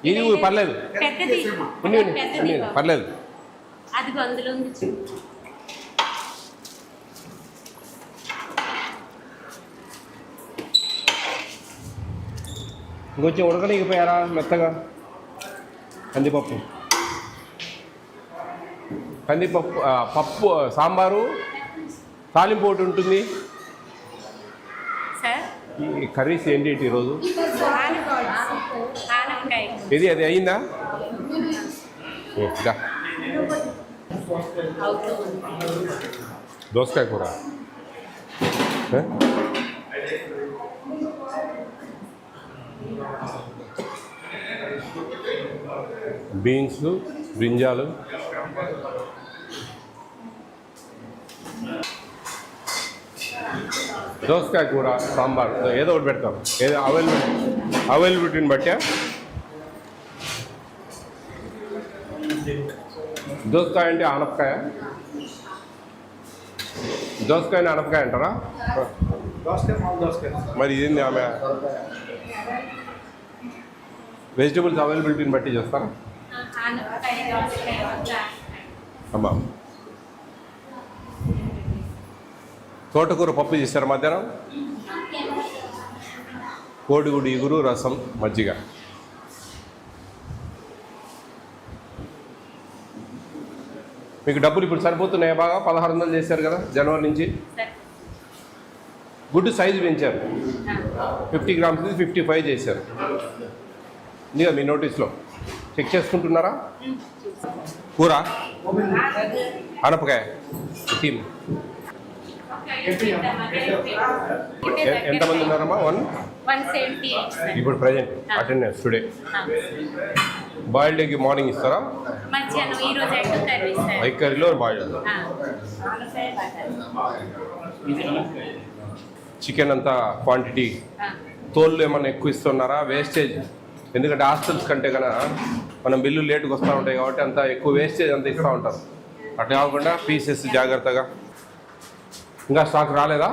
ఇది పర్లేదు, పర్లేదు. అది అందులో ఉంది. ఇంకొంచెం ఉడకనిగిపోయారా మెత్తగా? కందిపప్పు పప్పు సాంబారు తాలింపు ఒకటి ఉంటుంది. ఈ కర్రీస్ ఏంటి ఈరోజు? ఇది అది అయిందా? దోసకాయ కూర, బీన్స్, బ్రింజాలు, దోసకాయ కూర, సాంబార్, ఏదో ఒకటి పెడతాం. ఏదో అవైలబిలిటీని బట్టా. దోసకాయ అంటే ఆనపకాయ, దోసకాయని ఆనపకాయ అంటారా? మరి ఇదేంది ఆమె వెజిటబుల్స్ అవైలబిలిటీని బట్టి చేస్తారా? అమ్మా తోటకూర పప్పు చేస్తారు మధ్యాహ్నం. కోడిగుడి ఇగురు, రసం, మజ్జిగ. మీకు డబ్బులు ఇప్పుడు సరిపోతున్నాయా? బాగా 1600 చేశారు కదా జనవరి నుంచి. గుడ్డు సైజు పెంచారు, 50 గ్రామ్స్ 55 చేశారు. ఇదిగా మీ నోటీస్లో చెక్ చేసుకుంటున్నారా? కూర ఆనపకాయ టీమ్ ఎంతమంది ఉన్నారమ్మా? 178 ఇప్పుడు present attendance today. Boiled egg morning ఇస్తారా? ఎగ్ కర్రీలో బాయిల్డ్. చికెన్ అంతా క్వాంటిటీ, తోళ్ళు ఏమన్నా ఎక్కువ ఇస్తున్నారా? వేస్టేజ్, ఎందుకంటే హాస్టల్స్ కంటే కన్నా మనం బిల్లు లేటుగా వస్తూ ఉంటాయి కాబట్టి అంత ఎక్కువ వేస్టేజ్ అంతా ఇస్తూ ఉంటారు. అట్లా కాకుండా పీసెస్ జాగ్రత్తగా. ఇంకా స్టాక్ రాలేదా?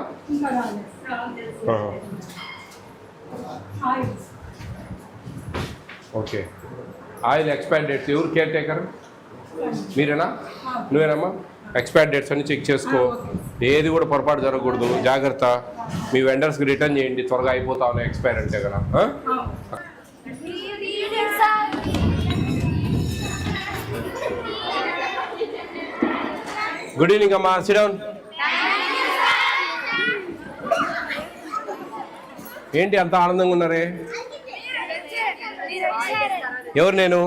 ఓకే. ఆయిల్ ఎక్స్పైర్ డేట్స్ ఎవరు కేర్ టేకర్? మీరేనా? నువ్వేనమ్మా? ఎక్స్పైర్ డేట్స్ అన్ని చెక్ చేసుకో. ఏది కూడా పొరపాటు జరగకూడదు, జాగ్రత్త. మీ వెండర్స్కి రిటర్న్ చేయండి, త్వరగా అయిపోతా ఉన్నాయి ఎక్స్పైర్ అంటే కదా. గుడ్ ఈవినింగ్ అమ్మా, సిట్ డౌన్. ఏంటి అంత ఆనందంగా ఉన్నారే? ఎవరు నేను?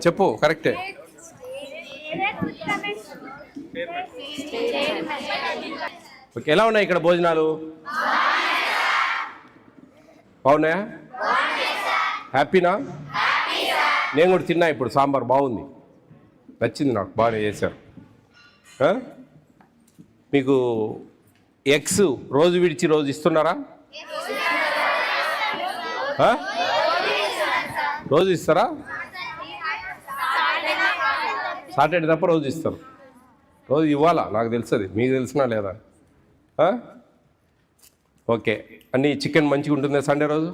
చెప్పు, కరెక్టే. ఓకే, ఎలా ఉన్నాయి ఇక్కడ భోజనాలు? బాగున్నాయా? హ్యాపీనా? నేను కూడా తిన్నా ఇప్పుడు. సాంబార్ బాగుంది, నచ్చింది నాకు, బాగానే చేశారు. మీకు ఎగ్స్ రోజు విడిచి రోజు ఇస్తున్నారా? రోజు ఇస్తారా? సాటర్డే తప్ప రోజు ఇస్తారు. రోజు ఇవ్వాలా? నాకు తెలుస్తుంది, మీకు తెలిసినా లేదా? ఓకే. అన్నీ చికెన్ మంచిగా ఉంటుందా సండే రోజు?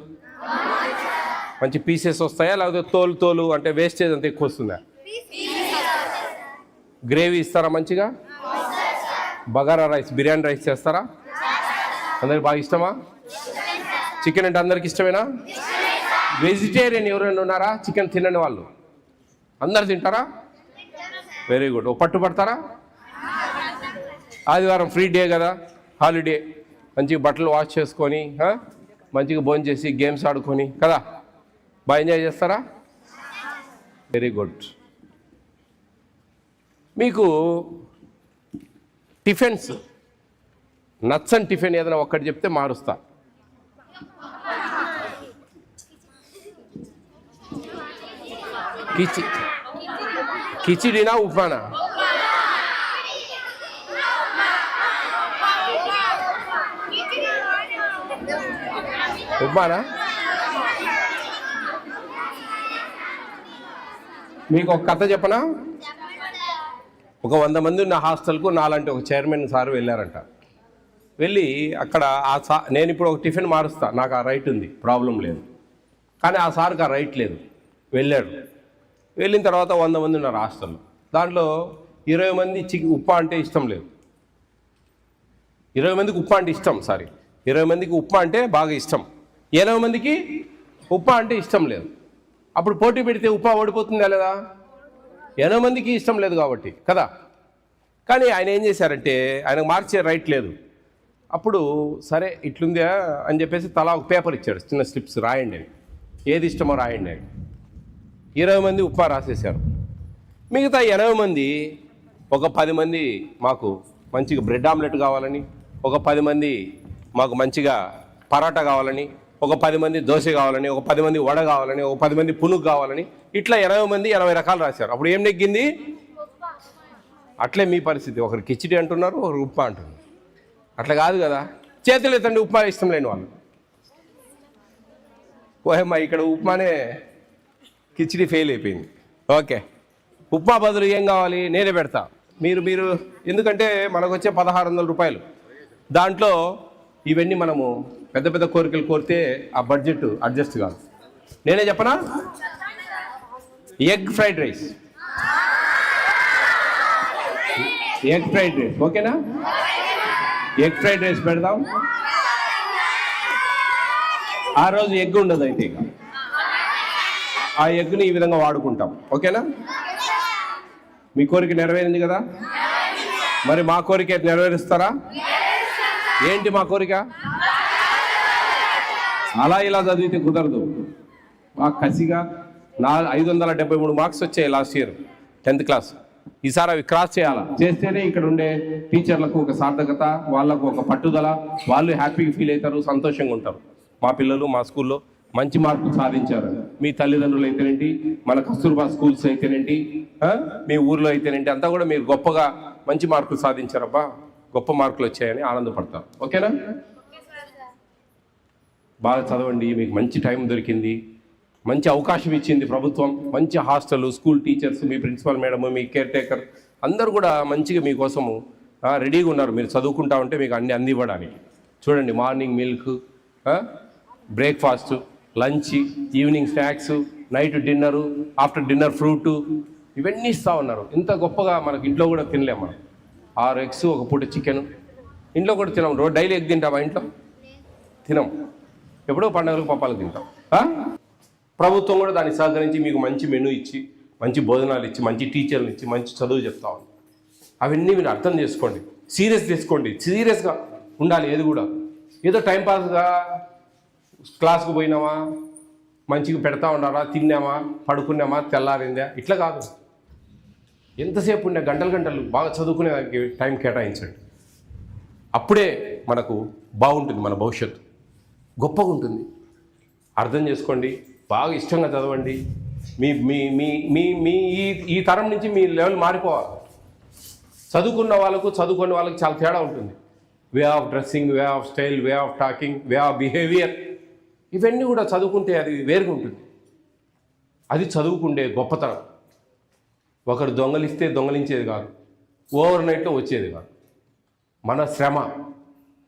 మంచి పీసెస్ వస్తాయా లేకపోతే తోలు అంటే వేస్టేజ్ అంతా ఎక్కువ వస్తుందా? గ్రేవీ ఇస్తారా మంచిగా? బగారా రైస్, బిర్యానీ రైస్ చేస్తారా? అందరికి బాగా ఇష్టమా? చికెన్ అంటే అందరికి ఇష్టమేనా? వెజిటేరియన్ ఎవరైనా ఉన్నారా? చికెన్ తినని వాళ్ళు అందరు తింటారా? Very good. ఓ పట్టు పడతారా? ఆదివారం ఫ్రీ డే కదా, హాలిడే, మంచిగా బట్టలు వాష్ చేసుకొని మంచిగా భోజనం చేసి గేమ్స్ ఆడుకొని కదా బాగా ఎంజాయ్ చేస్తారా? Very good. మీకు టిఫిన్స్ నచ్చని టిఫిన్ ఏదైనా ఒక్కటి చెప్తే మారుస్తా. కిచిడీనా ఉప్మానా? ఉప్మానా? మీకు ఒక కథ చెప్పనా? ఒక 100 మంది ఉన్న హాస్టల్కు నాలాంటి ఒక చైర్మన్ సార్ వెళ్ళారంట. వెళ్ళి అక్కడ నేను ఇప్పుడు ఒక టిఫిన్ మారుస్తా, నాకు ఆ రైట్ ఉంది, ప్రాబ్లం లేదు. కానీ ఆ సార్కి ఆ రైట్ లేదు. వెళ్ళాడు. వెళ్ళిన తర్వాత 100 మంది ఉన్నారు హాస్టల్లో. దాంట్లో 20 మంది ఉప్మా అంటే ఇష్టం లేదు. 20 మందికి ఉప్మా అంటే ఇష్టం. 20 మందికి ఉప్మా అంటే బాగా ఇష్టం. 80 మందికి ఉప్మా అంటే ఇష్టం లేదు. అప్పుడు పోటీ పెడితే ఉప్మా ఓడిపోతుందా లేదా? 80 మందికి ఇష్టం లేదు కాబట్టి కదా. కానీ ఆయన ఏం చేశారంటే ఆయనకు మార్చే రైట్ లేదు. అప్పుడు సరే ఇట్లుందా అని చెప్పేసి తలా ఒక పేపర్ ఇచ్చాడు, చిన్న స్లిప్స్ రాయండి అని, ఏది ఇష్టమో రాయండి అని. 20 మంది ఉప్మా రాసేశారు. మిగతా 80 మంది ఒక 10 మంది మాకు మంచిగా బ్రెడ్ ఆమ్లెట్ కావాలని, ఒక 10 మంది మాకు మంచిగా పరాటా కావాలని, ఒక 10 మంది దోశ కావాలని, ఒక 10 మంది వడ కావాలని, ఒక 10 మంది పునుగు కావాలని, ఇట్లా 80 మంది 80 రకాలు రాశారు. అప్పుడు ఏం నెగ్గింది? అట్లే మీ పరిస్థితి. ఒకరు కిచిడి అంటున్నారు, ఒకరు ఉప్మా అంటున్నారు. అట్లా కాదు కదా. చేతులు ఎత్తండి ఉప్మా ఇష్టం లేని వాళ్ళు. ఓహమ్మా ఇక్కడ ఉప్మానే కిచిడి ఫెయిల్ అయిపోయింది. ఓకే, ఉప్మా బదులు ఏం కావాలి నేనే పెడతా. మీరు ఎందుకంటే మనకు వచ్చే 1600 రూపాయలు, దాంట్లో ఇవన్నీ మనము పెద్ద పెద్ద కోరికలు కోరితే ఆ బడ్జెట్ అడ్జస్ట్ కాదు. నేనే చెప్పనా? Egg fried rice, egg fried rice ఓకేనా? ఎగ్ ఫ్రైడ్ రైస్ పెడదాం. ఆ రోజు ఎగ్ ఉండదు అయితే ఇక ఆ ఎగ్ని ఈ విధంగా వాడుకుంటాం. ఓకేనా? మీ కోరిక నెరవేరింది కదా. మరి మా కోరిక నెరవేరుస్తారా? ఏంటి మా కోరిక? అలా ఇలా చదివితే కుదరదు. బాగా కసిగా 573 మార్క్స్ వచ్చాయి లాస్ట్ ఇయర్ 10th క్లాస్. ఈసారి అవి క్రాస్ చేయాలా, చేస్తేనే ఇక్కడ ఉండే టీచర్లకు ఒక సార్థకత, వాళ్ళకు ఒక పట్టుదల, వాళ్ళు హ్యాపీగా ఫీల్ అవుతారు, సంతోషంగా ఉంటారు. మా పిల్లలు మా స్కూల్లో మంచి మార్కులు సాధించారు. మీ తల్లిదండ్రులు అయితేనేంటి, మన కస్తూర్బా స్కూల్స్ అయితేనేంటి, మీ ఊర్లో అయితేనేంటి, అంతా కూడా మీరు గొప్పగా మంచి మార్కులు సాధించారబ్బా, గొప్ప మార్కులు వచ్చాయని ఆనందపడతారు. ఓకేనా? బాగా చదవండి. మీకు మంచి టైం దొరికింది, మంచి అవకాశం ఇచ్చింది ప్రభుత్వం. మంచి హాస్టల్, స్కూల్ టీచర్స్, మీ ప్రిన్సిపల్ మేడము, మీ కేర్ టేకర్ అందరూ కూడా మంచిగా మీకోసము రెడీగా ఉన్నారు. మీరు చదువుకుంటా ఉంటే మీకు అన్ని అందివ్వడానికి. చూడండి, morning milk, breakfast, lunch, evening snacks, night dinner, after dinner fruit, ఇవన్నీ ఇస్తూ ఉన్నారు. ఇంత గొప్పగా మనకి ఇంట్లో కూడా తినలేము. మనం 6 ఎగ్స్, ఒక పూట చికెన్ ఇంట్లో కూడా తినాం. Daily egg తింటామా? ఇంట్లో తినాం. ఎప్పుడో పండుగలకు పప్పాలకు తింటాం. ప్రభుత్వం కూడా దాన్ని సహకరించి మీకు మంచి మెనూ ఇచ్చి, మంచి భోజనాలు ఇచ్చి, మంచి టీచర్లు ఇచ్చి, మంచి చదువు చెప్తా ఉంది. అవన్నీ మీరు అర్థం చేసుకోండి, సీరియస్ తీసుకోండి. సీరియస్గా ఉండాలి. ఏది కూడా ఏదో టైంపాస్గా క్లాస్కు పోయినామా, మంచిగా పెడతా ఉన్నారా, తిన్నామా, పడుకున్నామా, తెల్లారిందా, ఇట్లా కాదు. ఎంతసేపు ఉండే గంటలు బాగా చదువుకునే దానికి టైం కేటాయించండి. అప్పుడే మనకు బాగుంటుంది, మన భవిష్యత్తు గొప్పగా ఉంటుంది. అర్థం చేసుకోండి, బాగా ఇష్టంగా చదవండి. మీ మీ మీ మీ మీ ఈ తరం నుంచి మీ లెవెల్ మారిపోవాలి. చదువుకున్న వాళ్ళకు చదువుకునే వాళ్ళకి చాలా తేడా ఉంటుంది. Way of dressing, way of style, way of talking, way of behaviour, ఇవన్నీ కూడా చదువుకుంటే అది వేరుగా ఉంటుంది. అది చదువుకుండే గొప్పతనం. ఒకరు దొంగలిస్తే దొంగలించేది కాదు, ఓవర్ నైట్లో వచ్చేది కాదు. మన శ్రమ,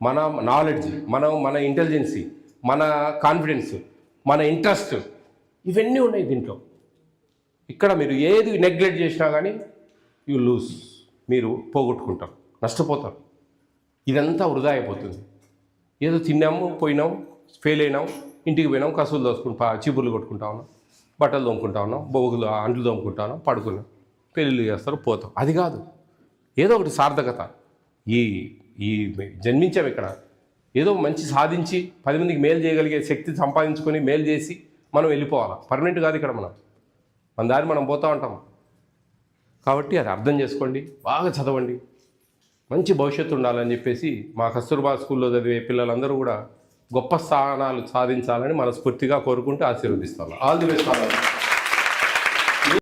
మన నాలెడ్జ్, మన ఇంటెలిజెన్సీ, మన కాన్ఫిడెన్స్, మన ఇంట్రెస్ట్, ఇవన్నీ ఉన్నాయి దీంట్లో. ఇక్కడ మీరు ఏది నెగ్లెక్ట్ చేసినా కానీ యూ లూజ్, మీరు పోగొట్టుకుంటారు, నష్టపోతారు. ఇదంతా వృధా అయిపోతుంది. ఏదో తిన్నాము, పోయినాం, ఫెయిల్ అయినాం, ఇంటికి పోయినాం, కసులు దోసుకుంటా, చీపుర్లు కొట్టుకుంటా ఉన్నాం, బట్టలు తోముకుంటా ఉన్నాం, బొగులు అంట్లు తోముకుంటా ఉన్నాం, పడుకున్నాం, పెళ్ళిళ్ళు చేస్తారు, పోతాం. అది కాదు. ఏదో ఒకటి సార్థకత. ఈ జన్మించాం ఇక్కడ, ఏదో మంచి సాధించి 10 మందికి మేలు చేయగలిగే శక్తి సంపాదించుకొని మేలు చేసి మనం వెళ్ళిపోవాలి. పర్మనెంట్ కాదు ఇక్కడ. మన దారి మనం పోతూ ఉంటాం. కాబట్టి అది అర్థం చేసుకోండి, బాగా చదవండి, మంచి భవిష్యత్తు ఉండాలని చెప్పేసి మా కస్తూర్బా స్కూల్లో చదివే పిల్లలందరూ కూడా గొప్ప స్థానాలు సాధించాలని మనస్ఫూర్తిగా కోరుకుంటూ ఆశీర్వదిస్తాను. All the best.